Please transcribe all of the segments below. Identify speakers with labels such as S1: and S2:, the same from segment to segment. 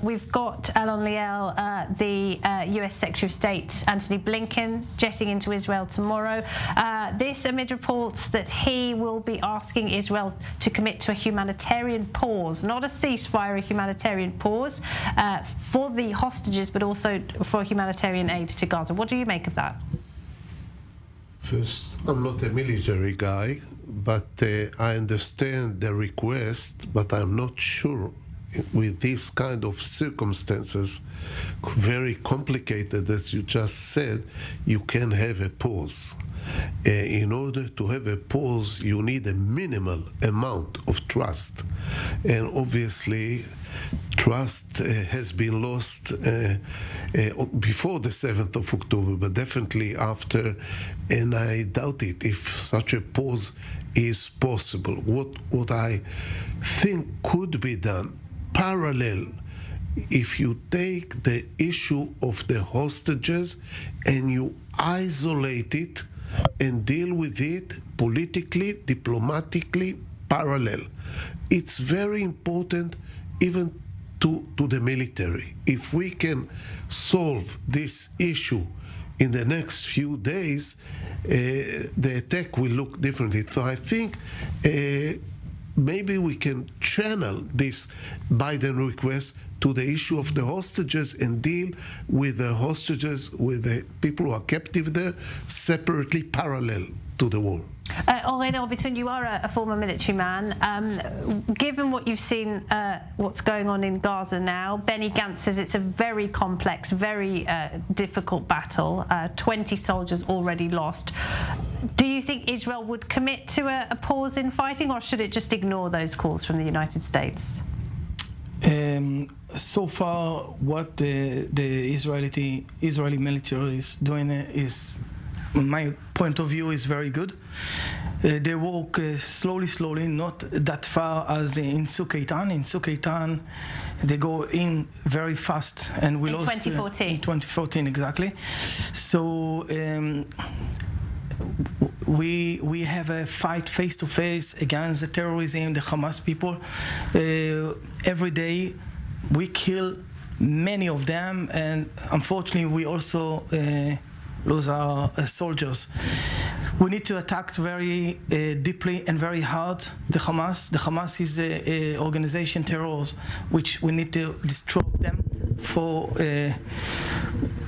S1: We've got Alon Liel, the US Secretary of State Antony Blinken, jetting into Israel tomorrow. This amid reports that he will be asking Israel to commit to a humanitarian pause, not a ceasefire, a humanitarian pause for the hostages, but also for humanitarian aid to Gaza. What do you make of that?
S2: First, I'm not a military guy, but I understand the request, but I'm not sure with these kind of circumstances, very complicated, as you just said, you can have a pause. In order to have a pause, you need a minimal amount of trust. And obviously, trust has been lost before the 7th of October, but definitely after, and I doubt it if such a pause is possible. What I think could be done, parallel, if you take the issue of the hostages and you isolate it and deal with it politically, diplomatically, parallel. It's very important even to the military. If we can solve this issue in the next few days, the attack will look differently. So I think maybe we can channel this Biden request to the issue of the hostages and deal with the hostages, with the people who are captive there, separately, parallel to the war.
S1: Oren Orbiton, you are a former military man. Given what you've seen, what's going on in Gaza now, Benny Gantz says it's a very complex, very difficult battle, 20 soldiers already lost. Do you think Israel would commit to a pause in fighting, or should it just ignore those calls from the United States?
S3: So far, what the Israeli military is doing is, in my point of view, is very good. They walk slowly, not that far as in Tzuk Eitan. In Tzuk Eitan, they go in very fast, and we lost
S1: 2014.
S3: In 2014, exactly. So we have a fight face to face against the terrorism, the Hamas people. Every day we kill many of them, and unfortunately we also lose our soldiers. We need to attack very deeply and very hard the Hamas. The Hamas is an organization terror, which we need to destroy them for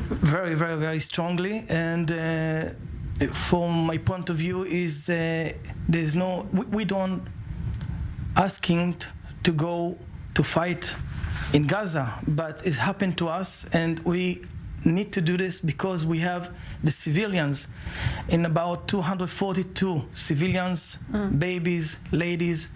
S3: very strongly. And from my point of view, is there's no, we don't asking to go to fight in Gaza, but it's happened to us, and we need to do this because we have the civilians, in about 242 civilians, babies, ladies,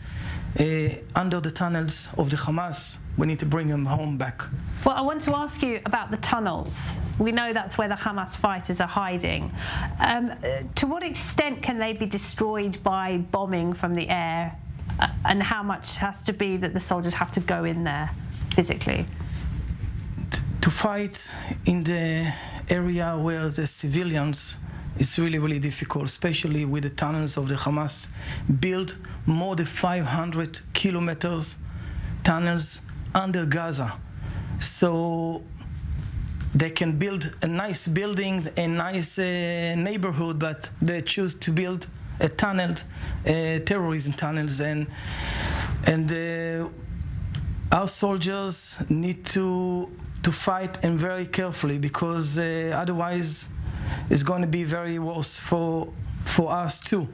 S3: under the tunnels of the Hamas. We need to bring them home back.
S1: Well, I want to ask you about the tunnels. We know that's where the Hamas fighters are hiding. To what extent can they be destroyed by bombing from the air, and how much has to be that the soldiers have to go in there physically?
S3: To fight in the area where the civilians is really difficult, especially with the tunnels of the Hamas. Build more than 500 kilometers tunnels under Gaza. So they can build a nice building, a nice neighborhood, but they choose to build a tunnel, terrorism tunnels, and our soldiers need to fight, and very carefully, because otherwise it's going to be very worse for us too.